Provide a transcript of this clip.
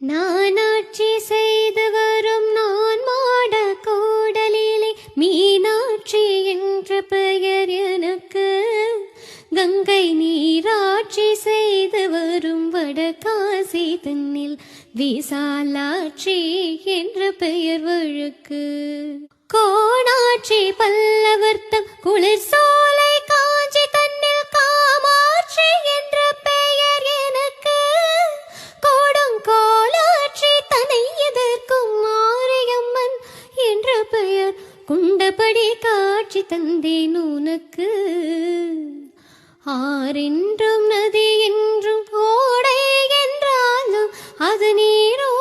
நானாட்சி செய்து வரும் நான் மாட கோடலிலே மீனாட்சி என்ற பெயர் எனக்கு. கங்கை நீராட்சி செய்து வரும் வடகாசி தன்னில் விசாலாட்சி என்ற பெயர் வழக்கு. கோணாட்சி பல்லவர்த்தம் குளிர் சோலை காஞ்சி தன்னில் காமாட்சி என்ற பெயர் எனக்கு. கோடங்கோளாட்சி தன்னை எதிர்க்கும் மாரியம்மன் என்ற பெயர் குண்டபடி காட்சி தந்தேன் உனக்கு. ஆறென்றும் நதி என்றும் ஓடை என்றாலும் அது நீரோ